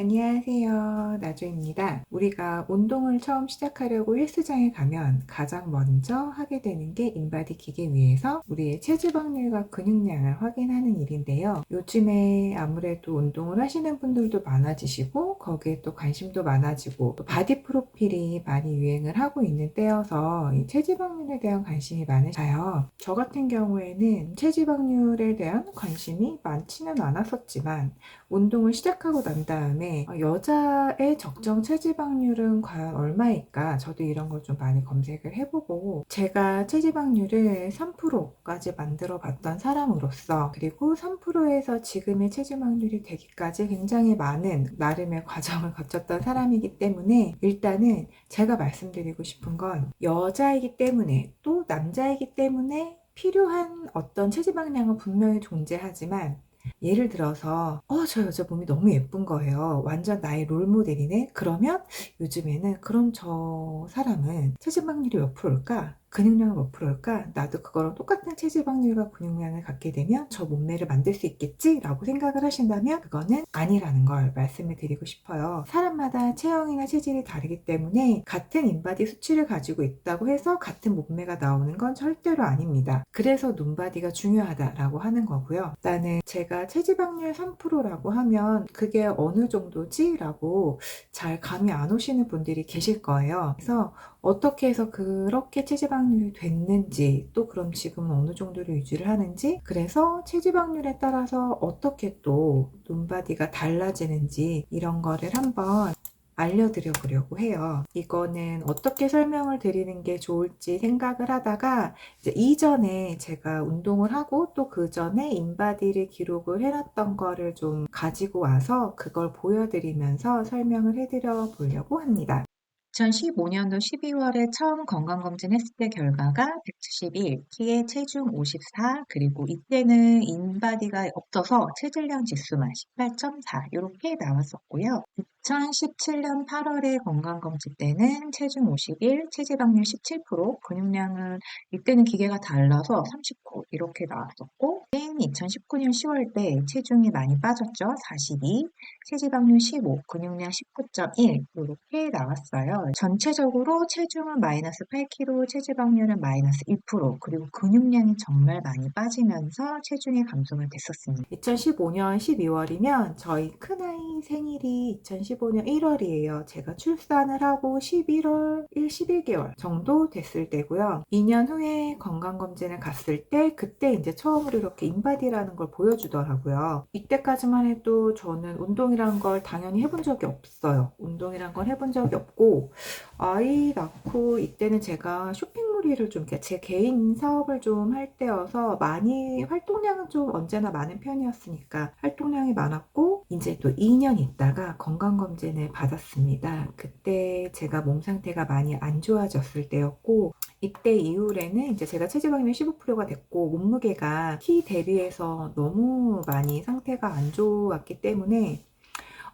안녕하세요. 나조입니다. 우리가 운동을 처음 시작하려고 헬스장에 가면 가장 먼저 하게 되는 게 인바디 기계 위에서 우리의 체지방률과 근육량을 확인하는 일인데요. 요즘에 아무래도 운동을 하시는 분들도 많아지시고 거기에 또 관심도 많아지고 또 바디 프로필이 많이 유행을 하고 있는 때여서 이 체지방률에 대한 관심이 많으셔요. 저 같은 경우에는 체지방률에 대한 관심이 많지는 않았었지만 운동을 시작하고 난 다음에 여자의 적정 체지방률은 과연 얼마일까? 저도 이런 걸 좀 많이 검색을 해보고 제가 체지방률을 3%까지 만들어 봤던 사람으로서 그리고 3%에서 지금의 체지방률이 되기까지 굉장히 많은 나름의 과정을 거쳤던 사람이기 때문에 일단은 제가 말씀드리고 싶은 건 여자이기 때문에 또 남자이기 때문에 필요한 어떤 체지방량은 분명히 존재하지만 예를 들어서 저 여자 몸이 너무 예쁜 거예요. 완전 나의 롤모델이네. 그러면 요즘에는 그럼 저 사람은 체지방률이 몇 프로일까? 근육량은 몇 프로일까? 나도 그거랑 똑같은 체지방률과 근육량을 갖게 되면 저 몸매를 만들 수 있겠지? 라고 생각을 하신다면 그거는 아니라는 걸 말씀을 드리고 싶어요. 사람마다 체형이나 체질이 다르기 때문에 같은 인바디 수치를 가지고 있다고 해서 같은 몸매가 나오는 건 절대로 아닙니다. 그래서 눈바디가 중요하다라고 하는 거고요. 일단은 제가 체지방률 3%라고 하면 그게 어느 정도지? 라고 잘 감이 안 오시는 분들이 계실 거예요. 그래서 어떻게 해서 그렇게 체지방률이 됐는지 또 그럼 지금은 어느 정도로 유지를 하는지 그래서 체지방률에 따라서 어떻게 또 눈바디가 달라지는지 이런 거를 한번 알려드려 보려고 해요. 이거는 어떻게 설명을 드리는 게 좋을지 생각을 하다가 이제 이전에 제가 운동을 하고 또 그 전에 인바디를 기록을 해놨던 거를 좀 가지고 와서 그걸 보여드리면서 설명을 해드려 보려고 합니다. 2015년도 12월에 처음 건강검진했을 때 결과가 171, 키에 체중 54, 그리고 이때는 인바디가 없어서 체질량 지수만 18.4 이렇게 나왔었고요. 2017년 8월에 건강검진 때는 체중 51, 체지방률 17%, 근육량은 이때는 기계가 달라서 39 이렇게 나왔었고 2019년 10월 때 체중이 많이 빠졌죠. 42, 체지방률 15, 근육량 19.1 이렇게 나왔어요. 전체적으로 체중은 마이너스 8kg, 체지방률은 마이너스 1%, 그리고 근육량이 정말 많이 빠지면서 체중이 감소가 됐었습니다. 2015년 12월이면 저희 큰아이 생일이 2015년 1월이에요. 제가 출산을 하고 11월 11개월 정도 됐을 때고요. 2년 후에 건강검진을 갔을 때 그때 이제 처음으로 이렇게 인바디라는 걸 보여주더라고요. 이때까지만 해도 저는 운동이란 걸 당연히 해본 적이 없어요. 운동이란 걸 해본 적이 없고 아이 낳고 이때는 제가 쇼핑몰이를 좀 제 개인 사업을 좀 할 때여서 많이 활동량은 좀 언제나 많은 편이었으니까 활동량이 많았고 이제 또 2년 있다가 건강검진을 받았습니다. 그때 제가 몸 상태가 많이 안 좋아졌을 때였고 이때 이후에는 이제 제가 체지방률 15%가 됐고 몸무게가 키 대비해서 너무 많이 상태가 안 좋았기 때문에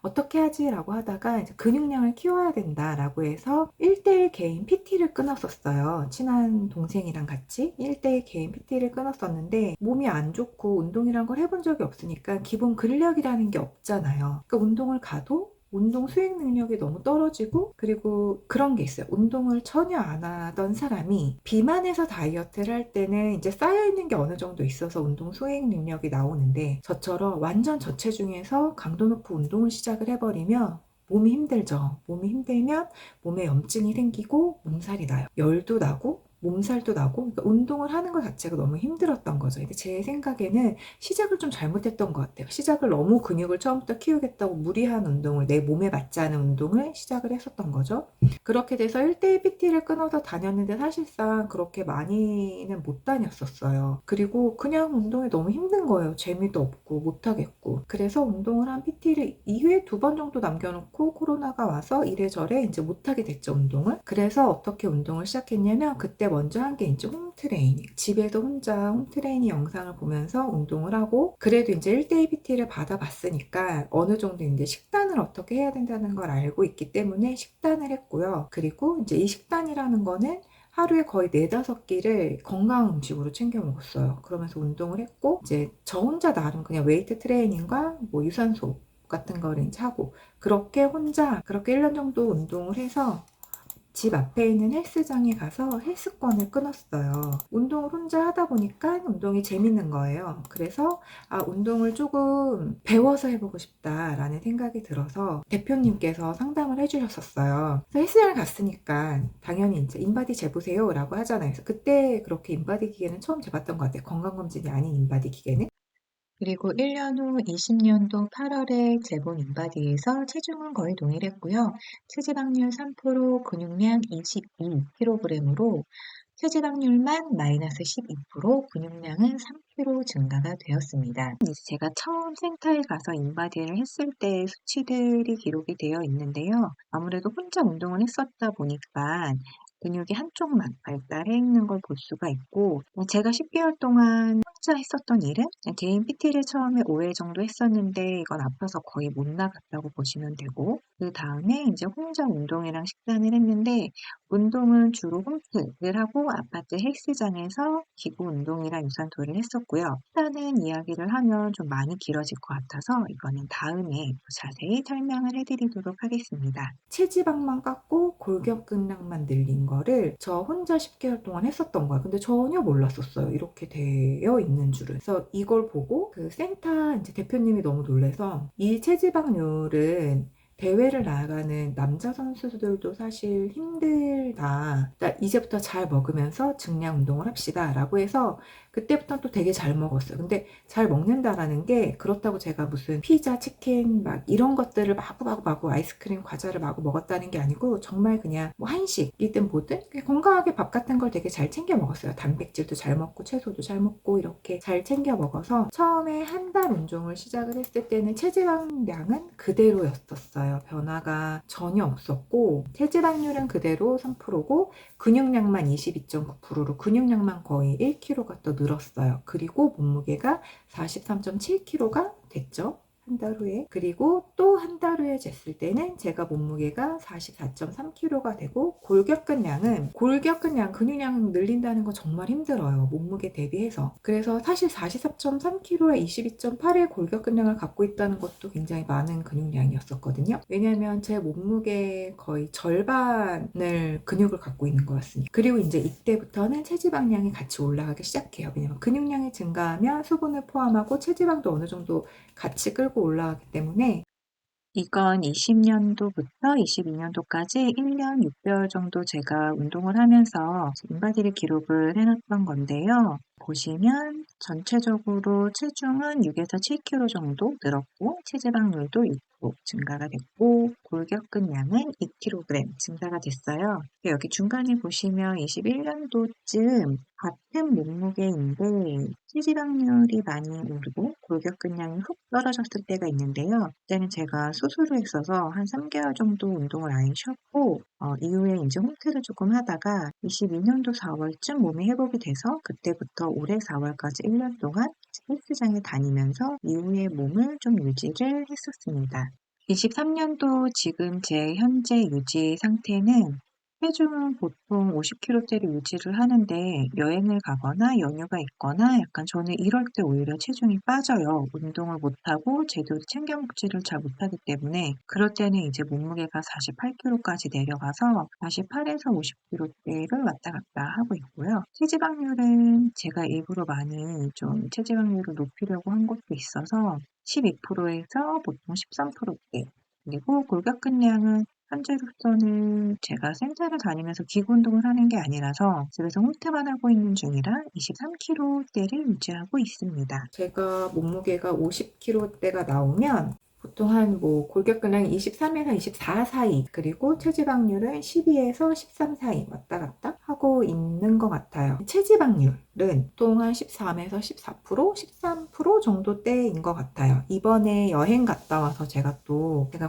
어떻게 하지? 라고 하다가 이제 근육량을 키워야 된다 라고 해서 1대1 개인 PT를 끊었었어요. 친한 동생이랑 같이 1대1 개인 PT를 끊었었는데 몸이 안 좋고 운동이란 걸 해본 적이 없으니까 기본 근력이라는 게 없잖아요. 그러니까 운동을 가도 운동 수행 능력이 너무 떨어지고 그리고 그런 게 있어요. 운동을 전혀 안 하던 사람이 비만해서 다이어트를 할 때는 이제 쌓여있는 게 어느 정도 있어서 운동 수행 능력이 나오는데 저처럼 완전 저체중에서 강도 높은 운동을 시작을 해버리면 몸이 힘들죠. 몸이 힘들면 몸에 염증이 생기고 몸살이 나요. 열도 나고 몸살도 나고 그러니까 운동을 하는 것 자체가 너무 힘들었던 거죠. 근데 제 생각에는 시작을 좀 잘못했던 것 같아요. 시작을 너무 근육을 처음부터 키우겠다고 무리한 운동을 내 몸에 맞지 않은 운동을 시작을 했었던 거죠. 그렇게 돼서 1대1 PT를 끊어서 다녔는데 사실상 그렇게 많이는 못 다녔었어요. 그리고 그냥 운동이 너무 힘든 거예요. 재미도 없고 못하겠고. 그래서 운동을 한 PT를 2회 2번 정도 남겨놓고 코로나가 와서 이래저래 이제 못하게 됐죠, 운동을. 그래서 어떻게 운동을 시작했냐면 그때 먼저 한 게 이제 홈트레이닝. 집에서 혼자 홈트레이닝 영상을 보면서 운동을 하고 그래도 이제 1대1 PT를 받아봤으니까 어느 정도 이제 식단을 어떻게 해야 된다는 걸 알고 있기 때문에 식단을 했고요. 그리고 이제 이 식단이라는 거는 하루에 거의 4-5끼를 건강 음식으로 챙겨 먹었어요. 그러면서 운동을 했고 이제 저 혼자 나름 그냥 웨이트 트레이닝과 뭐 유산소 같은 거를 이제 하고, 그렇게 혼자 그렇게 1년 정도 운동을 해서 집 앞에 있는 헬스장에 가서 헬스권을 끊었어요. 운동을 혼자 하다 보니까 운동이 재밌는 거예요. 그래서 운동을 조금 배워서 해보고 싶다라는 생각이 들어서 대표님께서 상담을 해주셨었어요. 그래서 헬스장을 갔으니까 당연히 이제 인바디 재보세요 라고 하잖아요. 그래서 그때 그렇게 인바디 기계는 처음 재봤던 것 같아요. 건강검진이 아닌 인바디 기계는. 그리고 1년 후 20년도 8월에 재본 인바디에서 체중은 거의 동일했고요. 체지방률 3%, 근육량 22kg으로 체지방률만 마이너스 12%, 근육량은 3kg 증가가 되었습니다. 이제 제가 처음 센터에 가서 인바디를 했을 때의 수치들이 기록이 되어 있는데요. 아무래도 혼자 운동을 했었다 보니까 근육이 한쪽만 발달해 있는 걸 볼 수가 있고, 제가 10개월 동안 혼자 했었던 일은 개인 PT를 처음에 5회 정도 했었는데 이건 아파서 거의 못 나갔다고 보시면 되고, 그 다음에 이제 혼자 운동이랑 식단을 했는데, 운동은 주로 홈트를 하고 아파트 헬스장에서 기구 운동이랑 유산소를 했었고요. 식단은 이야기를 하면 좀 많이 길어질 것 같아서 이거는 다음에 자세히 설명을 해드리도록 하겠습니다. 체지방만 깎고 골격근량만 늘린 거를 저 혼자 10개월 동안 했었던 거예요. 근데 전혀 몰랐었어요. 이렇게 되어 있는 줄은. 그래서 이걸 보고 그 센터 이제 대표님이 너무 놀라서, 이 체지방률은 대회를 나가는 남자 선수들도 사실 힘들다. 그러니까 이제부터 잘 먹으면서 증량 운동을 합시다. 라고 해서 그때부터 또 되게 잘 먹었어요. 근데 잘 먹는다라는 게 그렇다고 제가 무슨 피자, 치킨 막 이런 것들을 마구 아이스크림, 과자를 마구 먹었다는 게 아니고, 정말 그냥 뭐 한식이든 뭐든 건강하게 밥 같은 걸 되게 잘 챙겨 먹었어요. 단백질도 잘 먹고 채소도 잘 먹고 이렇게 잘 챙겨 먹어서 처음에 한 달 운동을 시작을 했을 때는 체지방량은 그대로였었어요. 변화가 전혀 없었고, 체지방률은 그대로 3%고 근육량만 22.9%로 근육량만 거의 1kg가 더 늘었어요. 그리고 몸무게가 43.7kg가 됐죠. 한 달 후에. 그리고 또 한 달 후에 쟀을 때는 제가 몸무게가 44.3kg가 되고, 골격근량, 근육량 늘린다는 거 정말 힘들어요. 몸무게 대비해서. 그래서 사실 44.3kg에 22.8의 골격근량을 갖고 있다는 것도 굉장히 많은 근육량이었었거든요. 왜냐면 제 몸무게 거의 절반을 근육을 갖고 있는 거였으니까. 그리고 이제 이때부터는 체지방량이 같이 올라가기 시작해요. 왜냐면 근육량이 증가하면 수분을 포함하고 체지방도 어느 정도 같이 끌고 올라가기 때문에. 이건 20년도부터 22년도까지 1년 6개월 정도 제가 운동을 하면서 인바디를 기록을 해놨던 건데요. 보시면 전체적으로 체중은 6에서 7kg 정도 늘었고, 체지방률도 6% 증가가 됐고, 골격근량은 2kg 증가가 됐어요. 여기 중간에 보시면 21년도쯤 같은 몸무게인데 체지방률이 많이 오르고 골격근량이 훅 떨어졌을 때가 있는데요. 그때는 제가 수술을 했어서 한 3개월 정도 운동을 안 쉬었고, 이후에 이제 홈트를 조금 하다가 22년도 4월쯤 몸이 회복이 돼서 그때부터 올해 4월까지 1년 동안 헬스장에 다니면서 이후에 몸을 좀 유지를 했었습니다. 23년도 지금 제 현재 유지 상태는 체중은 보통 50kg대를 유지를 하는데, 여행을 가거나 연휴가 있거나 약간 저는 이럴 때 오히려 체중이 빠져요. 운동을 못하고 제대로 챙겨 먹지를 잘 못하기 때문에. 그럴 때는 이제 몸무게가 48kg까지 내려가서 48에서 50kg대를 왔다 갔다 하고 있고요. 체지방률은 제가 일부러 많이 좀 체지방률을 높이려고 한 것도 있어서 12%에서 보통 13%대. 그리고 골격근량은 현재로서는 제가 센터를 다니면서 기구 운동을 하는 게 아니라서 집에서 홈트만 하고 있는 중이라 23kg대를 유지하고 있습니다. 제가 몸무게가 50kg대가 나오면 보통 한 골격근량이 23에서 24 사이, 그리고 체지방률은 12에서 13 사이 왔다 갔다 하고 있는 것 같아요. 체지방률은 보통 한 13에서 14%, 13% 정도대인 것 같아요. 이번에 여행 갔다 와서 제가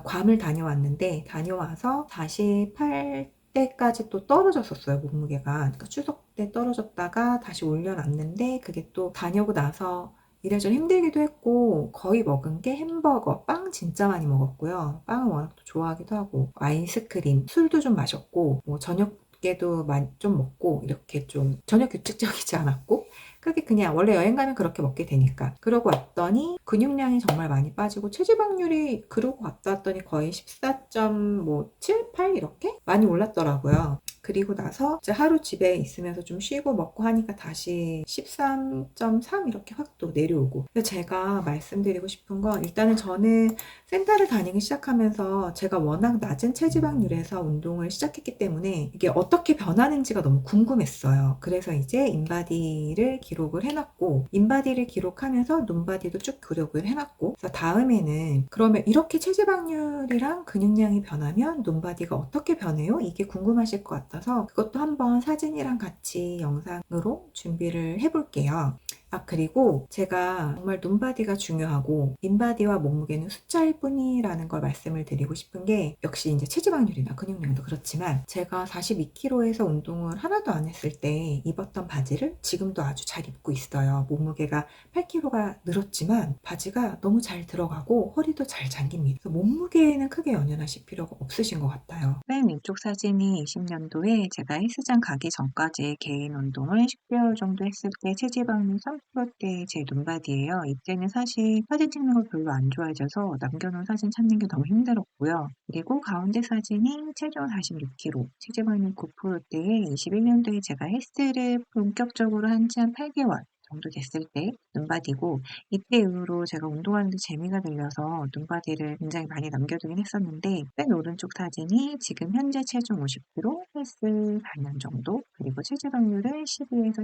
괌을 다녀왔는데, 다녀와서 48대까지 또 떨어졌었어요, 몸무게가. 그러니까 추석 때 떨어졌다가 다시 올려놨는데, 그게 또 다녀오고 나서 이래저래 힘들기도 했고, 거의 먹은 게 햄버거, 빵 진짜 많이 먹었고요. 빵은 워낙 또 좋아하기도 하고, 아이스크림, 술도 좀 마셨고, 저녁에도 좀 먹고, 이렇게 좀 전혀 규칙적이지 않았고, 그게 그냥 원래 여행 가면 그렇게 먹게 되니까. 그러고 왔더니 근육량이 정말 많이 빠지고 체지방률이 그러고 갔다 왔더니 거의 14.7, 8 이렇게 많이 올랐더라고요. 그리고 나서 이제 하루 집에 있으면서 좀 쉬고 먹고 하니까 다시 13.3 이렇게 확 또 내려오고. 그래서 제가 말씀드리고 싶은 건 일단은 저는 센터를 다니기 시작하면서 제가 워낙 낮은 체지방률에서 운동을 시작했기 때문에 이게 어떻게 변하는지가 너무 궁금했어요. 그래서 이제 인바디를 기록을 해놨고, 인바디를 기록하면서 눈바디도 쭉 기록을 해놨고, 그래서 다음에는 그러면 이렇게 체지방률이랑 근육량이 변하면 눈바디가 어떻게 변해요? 이게 궁금하실 것 같아서 그것도 한번 사진이랑 같이 영상으로 준비를 해볼게요. 그리고 제가 정말 눈바디가 중요하고 인바디와 몸무게는 숫자일 뿐이라는 걸 말씀을 드리고 싶은 게, 역시 이제 체지방률이나 근육량도 그렇지만 제가 42kg에서 운동을 하나도 안 했을 때 입었던 바지를 지금도 아주 잘 입고 있어요. 몸무게가 8kg가 늘었지만 바지가 너무 잘 들어가고 허리도 잘 잠깁니다. 그래서 몸무게에는 크게 연연하실 필요가 없으신 것 같아요. 맨 왼쪽 사진이 20년도에 제가 헬스장 가기 전까지 개인 운동을 10개월 정도 했을 때 체지방률 3%대의 제 눈바디예요. 이때는 사실 사진 찍는 걸 별로 안 좋아해져서 남겨놓은 사진 찾는 게 너무 힘들었고요. 그리고 가운데 사진이 체중 46kg, 체지방률 9%대의 21년도에 제가 헬스를 본격적으로 한 지 한 8개월 정도 됐을 때 눈바디고, 이때 이후로 제가 운동하는데 재미가 들려서 눈바디를 굉장히 많이 남겨두긴 했었는데, 맨 오른쪽 사진이 지금 현재 체중 50kg, 헬스 4년 정도, 그리고 체지방률을 12에서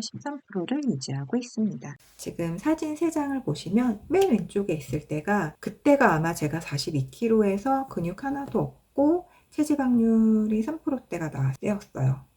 13%를 유지하고 있습니다. 지금 사진 3장을 보시면 맨 왼쪽에 있을 때가, 그때가 아마 제가 42kg에서 근육 하나도 없고 체지방률이 3%대가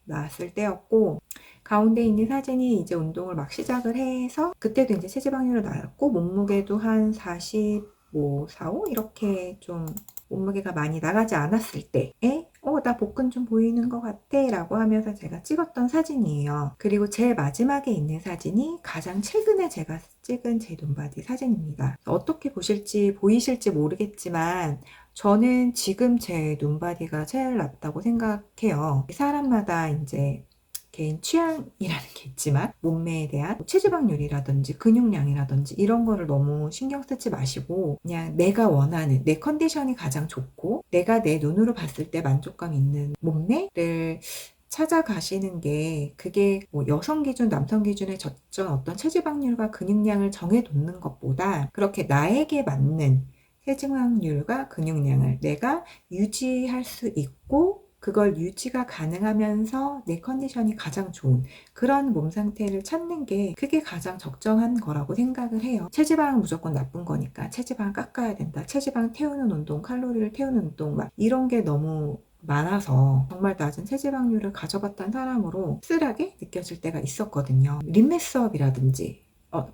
나왔을 때였고, 가운데 있는 사진이 이제 운동을 막 시작을 해서 그때도 이제 체지방률을 나왔고 몸무게도 한 45, 45 이렇게 좀 몸무게가 많이 나가지 않았을 때에 나 복근 좀 보이는 것 같아 라고 하면서 제가 찍었던 사진이에요. 그리고 제일 마지막에 있는 사진이 가장 최근에 제가 찍은 제 눈바디 사진입니다. 어떻게 보이실지 모르겠지만 저는 지금 제 눈바디가 제일 낫다고 생각해요. 사람마다 이제 개인 취향이라는 게 있지만 몸매에 대한 체지방률이라든지 근육량이라든지 이런 거를 너무 신경 쓰지 마시고, 그냥 내가 원하는 내 컨디션이 가장 좋고 내가 내 눈으로 봤을 때 만족감 있는 몸매를 찾아가시는 게, 그게 뭐 여성 기준, 남성 기준에 젖은 어떤 체지방률과 근육량을 정해놓는 것보다 그렇게 나에게 맞는 체지방률과 근육량을 내가 유지할 수 있고 그걸 유지가 가능하면서 내 컨디션이 가장 좋은 그런 몸 상태를 찾는 게, 그게 가장 적정한 거라고 생각을 해요. 체지방은 무조건 나쁜 거니까 체지방 깎아야 된다, 체지방 태우는 운동, 칼로리를 태우는 운동, 막 이런 게 너무 많아서 정말 낮은 체지방률을 가져봤던 사람으로 씁쓸하게 느껴질 때가 있었거든요. 림메스업이라든지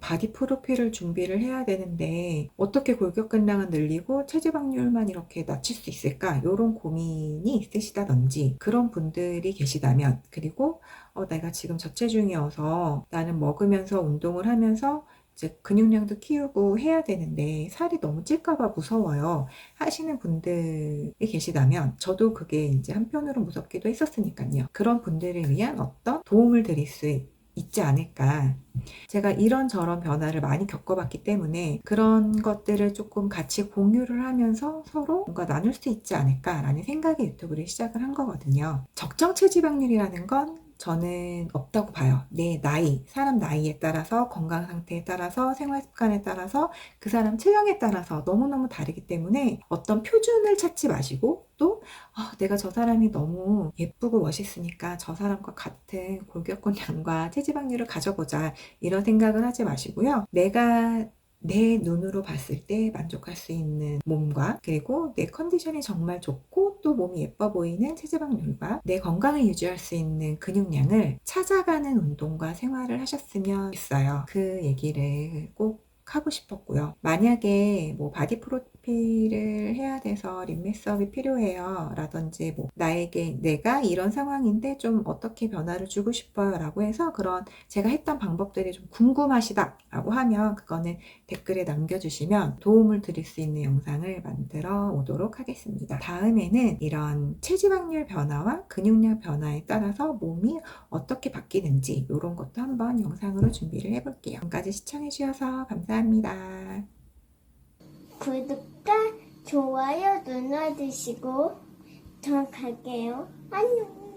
바디 프로필을 준비를 해야 되는데 어떻게 골격근량은 늘리고 체지방률만 이렇게 낮출 수 있을까? 이런 고민이 있으시다든지 그런 분들이 계시다면, 그리고 내가 지금 저체중이어서 나는 먹으면서 운동을 하면서 이제 근육량도 키우고 해야 되는데 살이 너무 찔까봐 무서워요 하시는 분들이 계시다면, 저도 그게 이제 한편으로 무섭기도 했었으니까요. 그런 분들을 위한 어떤 도움을 드릴 수 있지 않을까. 제가 이런저런 변화를 많이 겪어봤기 때문에 그런 것들을 조금 같이 공유를 하면서 서로 뭔가 나눌 수 있지 않을까라는 생각에 유튜브를 시작을 한 거거든요. 적정 체지방률이라는 건 저는 없다고 봐요. 내 나이, 사람 나이에 따라서, 건강 상태에 따라서, 생활 습관에 따라서, 그 사람 체형에 따라서 너무너무 다르기 때문에 어떤 표준을 찾지 마시고, 또 내가 저 사람이 너무 예쁘고 멋있으니까 저 사람과 같은 골격근량과 체지방률을 가져보자 이런 생각을 하지 마시고요. 내가 내 눈으로 봤을 때 만족할 수 있는 몸과, 그리고 내 컨디션이 정말 좋고 또 몸이 예뻐 보이는 체지방률과 내 건강을 유지할 수 있는 근육량을 찾아가는 운동과 생활을 하셨으면 했어요. 그 얘기를 꼭 하고 싶었고요. 만약에 뭐 바디 프로필을 해야 돼서 립 메이크업이 필요해요 라든지 뭐 나에게 내가 이런 상황인데 좀 어떻게 변화를 주고 싶어요 라고 해서 그런 제가 했던 방법들이 좀 궁금하시다 라고 하면 그거는 댓글에 남겨주시면 도움을 드릴 수 있는 영상을 만들어 오도록 하겠습니다. 다음에는 이런 체지방률 변화와 근육량 변화에 따라서 몸이 어떻게 바뀌는지 이런 것도 한번 영상으로 준비를 해볼게요. 지금까지 시청해주셔서 감사합니다. 구독과 좋아요 눌러주시고 저 갈게요. 안녕.